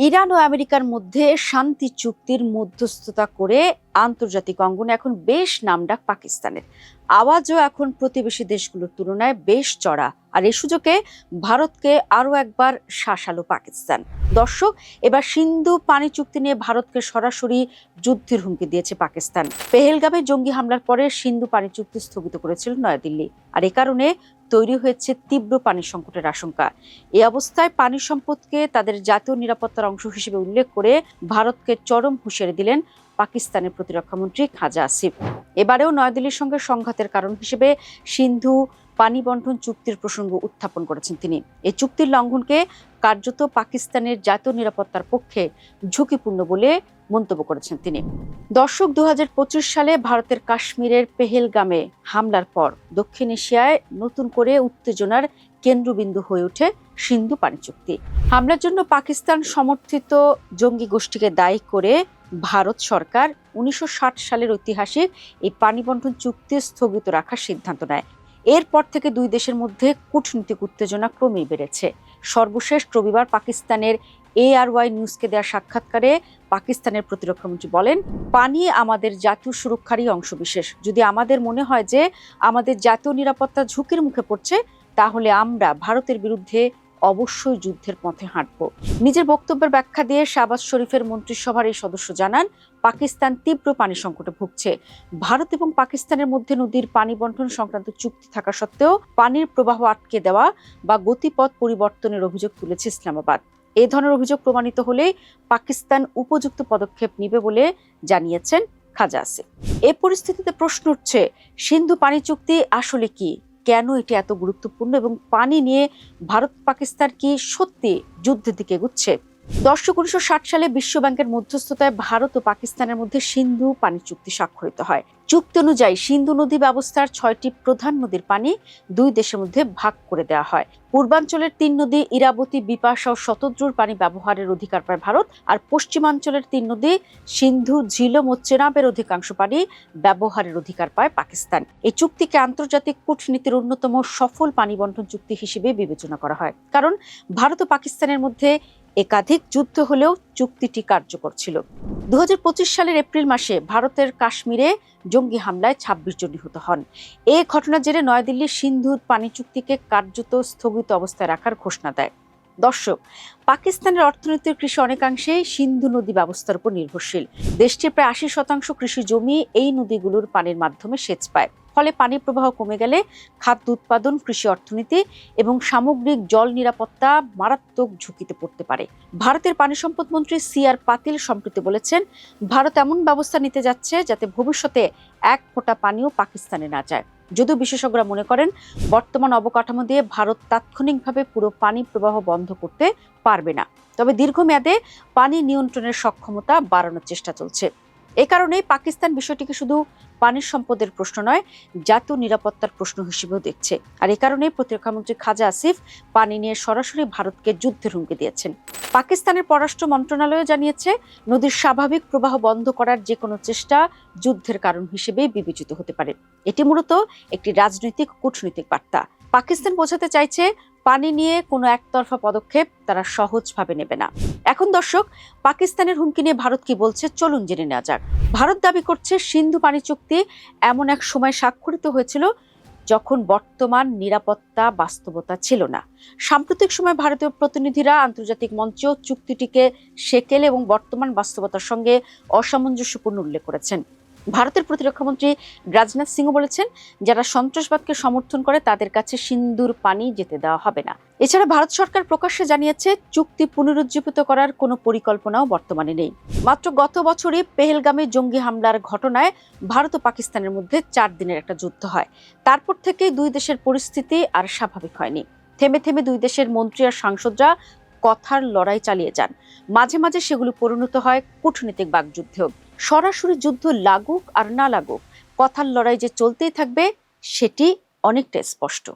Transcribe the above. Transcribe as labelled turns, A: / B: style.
A: Iran ও আমেরিকার মধ্যে শান্তি চুক্তির মধ্যস্থতা করে আন্তর্জাতিক অঙ্গনে এখন বেশ নামডাক পাকিস্তানের। আওয়াজও এখন প্রতিবেশী দেশগুলোর তুলনায় বেশ চড়া। আর এই সুযোগে ভারতকে আরো একবার শাসালো পাকিস্তান। দর্শক, এবার সিন্ধু পানি চুক্তি নিয়ে ভারতকে সরাসরি যুদ্ধের হুমকি দিয়েছে পাকিস্তান। পেহেলগামে জঙ্গি হামলার পরে সিন্ধু পানি চুক্তি স্থগিত করেছিল নয়াদিল্লি। আর এ কারণে তৈরি হয়েছে তীব্র পানি সংকটের আশঙ্কা। এই অবস্থায় পানি সম্পদকে তাদের জাতীয় নিরাপত্তার অংশ হিসেবে উল্লেখ করে ভারতকে চরম হুঁশিয়ারি দিলেন পাকিস্তানের প্রতিরক্ষামন্ত্রী খাজা আসিফ। এবারেও নয়াদিল্লির সঙ্গে সংঘাতের কারণ হিসেবে সিন্ধু পানি বন্টন চুক্তির প্রসঙ্গ উত্থাপন করেছেন তিনি। এই চুক্তির লঙ্ঘনকে কার্যত পাকিস্তানের জাতীয় নিরাপত্তার পক্ষে ঝুঁকিপূর্ণ বলে মন্তব্য করেছেন তিনি। দর্শক, 2025 সালে ভারতের কাশ্মীরের পেহেলগামে হামলার পর দক্ষিণ এশিয়ায় নতুন করে উত্তেজনার কেন্দ্রবিন্দু হয়ে ওঠে সিন্ধু পানি চুক্তি। হামলার জন্য পাকিস্তান সমর্থিত জঙ্গি গোষ্ঠীকে দায়ী করে ভারত সরকার 1960 সালের ঐতিহাসিক এই পানি বন্টন চুক্তি স্থগিত রাখার সিদ্ধান্ত নেয়। এরপর থেকে দুই দেশের মধ্যে কূটনৈতিক উত্তেজনা ক্রমেই বেড়েছে। সর্বশেষ রবিবার পাকিস্তানের ARY নিউজকে দেওয়া সাক্ষাৎকারে পাকিস্তানের প্রতিরক্ষামন্ত্রী বলেন, পানি আমাদের জাতীয় সুরক্ষারই অংশবিশেষ। যদি আমাদের মনে হয় যে আমাদের জাতীয় নিরাপত্তা ঝুঁকির মুখে পড়ছে, তাহলে আমরা ভারতের বিরুদ্ধে অবশ্যই যুদ্ধের পথে হাঁটব। নিজের বক্তব্যের ব্যাখ্যা দিয়ে শাহবাজ শরীফের মন্ত্রিসভার এই সদস্য জানান, পাকিস্তান তীব্র পানি সংকটে ভুগছে। ভারত এবং পাকিস্তানের মধ্যে নদীর পানি বন্টন সংক্রান্ত চুক্তি থাকা সত্ত্বেও পানির প্রবাহ আটকে দেওয়া বা গতিপথ পরিবর্তনের অভিযোগ তুলেছে ইসলামাবাদ। এই ধরনের অভিযোগ প্রমাণিত হলে পাকিস্তান উপযুক্ত পদক্ষেপ নেবে বলে জানিয়েছেন খাজা আসিফ। এ পরিস্থিতিতে প্রশ্ন উঠছে, সিন্ধু পানি চুক্তি আসলে কি, কেন এটি এত গুরুত্বপূর্ণ এবং পানি নিয়ে ভারত পাকিস্তান কি সত্যি যুদ্ধের দিকে এগুচ্ছে? দর্শক, 1960 সালে বিশ্বব্যাংকের মধ্যস্থতায় ভারত ও পাকিস্তানের মধ্যে সিন্ধু পানি চুক্তি স্বাক্ষরিত হয়। চুক্তি অনুযায়ী সিন্ধু নদী ব্যবস্থার 6টি প্রধান নদীর পানি দুই দেশের মধ্যে ভাগ করে দেওয়া হয়। পূর্বাঞ্চলের 3 নদী ইরাবতী, বিপাশা ও শতদ্রুর পানি ব্যবহারের অধিকার পায় ভারত, আর পশ্চিমাঞ্চলের 3 নদী সিন্ধু, ঝিলম ও চেনাবের অধিকাংশ পানি ব্যবহারের অধিকার পায় পাকিস্তান। এই চুক্তিকে আন্তর্জাতিক কূটনীতির অন্যতম সফল পানি বন্টন চুক্তি হিসেবে বিবেচনা করা হয়, কারণ ভারত ও পাকিস্তানের মধ্যে একাধিক যুদ্ধ হলেও চুক্তিটি কার্যকর ছিল। 2025 সালের এপ্রিল মাসে ভারতের কাশ্মীরে জঙ্গি হামলায় 26 জন নিহত হন। এই ঘটনার জেরে নয়াদিল্লি সিন্ধু পানি চুক্তিকে কার্যত স্থগিত অবস্থায় রাখার ঘোষণা দেয়। দর্শক, পাকিস্তানের অর্থনীতির কৃষি অনেকাংশেই সিন্ধু নদী ব্যবস্থার উপর নির্ভরশীল। দেশটির প্রায় 80% কৃষি জমি এই নদীগুলোর পানির মাধ্যমে সেচ পায়। ফলে পানি প্রবাহ কমে গেলে খাদ্য উৎপাদন, কৃষি অর্থনীতি এবং সামগ্রিক জল নিরাপত্তা মারাত্মক ঝুঁকিতে পড়তে পারে। ভারতের পানি সম্পদ মন্ত্রী CR পাতিল সম্প্রতি বলেছেন, ভারত এমন ব্যবস্থা নিতে যাচ্ছে যাতে ভবিষ্যতে এক ফোঁটা পানিও পাকিস্তানে না যায়। যদিও বিশেষজ্ঞরা মনে করেন, বর্তমান অবকাঠামো দিয়ে ভারত তাৎক্ষণিকভাবে পুরো পানি প্রবাহ বন্ধ করতে পারবে না, তবে দীর্ঘমেয়াদে পানি নিয়ন্ত্রণের সক্ষমতা বাড়ানোর চেষ্টা চলছে। এ কারণেই পাকিস্তান বিষয়টিকে শুধু পানির সম্পদের প্রশ্ন নয়, জাতীয় নিরাপত্তার প্রশ্ন হিসেবেও দেখছে। আর এ কারণে প্রতিরক্ষামন্ত্রী খাজা আসিফ পানি নিয়ে সরাসরি ভারতকে যুদ্ধের হুমকি দিয়েছেন। পাকিস্তানের পররাষ্ট্র মন্ত্রণালয় জানিয়েছে, নদীর স্বাভাবিক প্রবাহ বন্ধ করার যে কোনো চেষ্টা যুদ্ধের কারণ হিসেবে বিবেচিত হতে পারে। এটি মূলত একটি রাজনৈতিক কূটনৈতিক বার্তা। পাকিস্তান বোঝাতে চাইছে, পানি নিয়ে কোনো একতরফা পদক্ষেপ তারা সহজভাবে নেবে না। এখন দর্শক, পাকিস্তানের হুমকি নিয়ে ভারত কি বলছে চলুন জেনে নেওয়া যাক। ভারত দাবি করছে, সিন্ধু পানি চুক্তি এমন এক সময় স্বাক্ষরিত হয়েছিল যখন বর্তমান নিরাপত্তা বাস্তবতা ছিল না। সাম্প্রতিক সময় ভারতীয় প্রতিনিধিরা আন্তর্জাতিক মঞ্চেও চুক্তিটিকে সেকেল এবং বর্তমান বাস্তবতার সঙ্গে অসামঞ্জস্যপূর্ণ উল্লেখ করেছেন। ভারতের প্রতিরক্ষামন্ত্রী রাজনাথ সিংহ বলেছেন, যারা সন্ত্রাসবাদকে সমর্থন করে তাদের কাছে সিন্ধুর পানি যেতে দেওয়া হবে না। এছাড়া ভারত সরকার প্রকাশ্যে জানিয়েছে, চুক্তি পুনরুজ্জীবিত করার কোনো পরিকল্পনাও বর্তমানে নেই। মাত্র গত বছরই পেহেলগামে জঙ্গি হামলার ঘটনায় ভারত ও পাকিস্তানের মধ্যে 4 দিনের একটা যুদ্ধ হয়। তারপর থেকে দুই দেশের পরিস্থিতি আর স্বাভাবিক হয়নি। থেমে থেমে দুই দেশের মন্ত্রী আর সাংসদরা কথার লড়াই চালিয়ে যান। মাঝে মাঝে সেগুলো পরিণত হয় কূটনৈতিক বাকযুদ্ধেও। সরাসরি যুদ্ধ লাগুক আর না লাগুক, কথার লড়াই যে চলতেই থাকবে সেটি অনেকটা স্পষ্ট।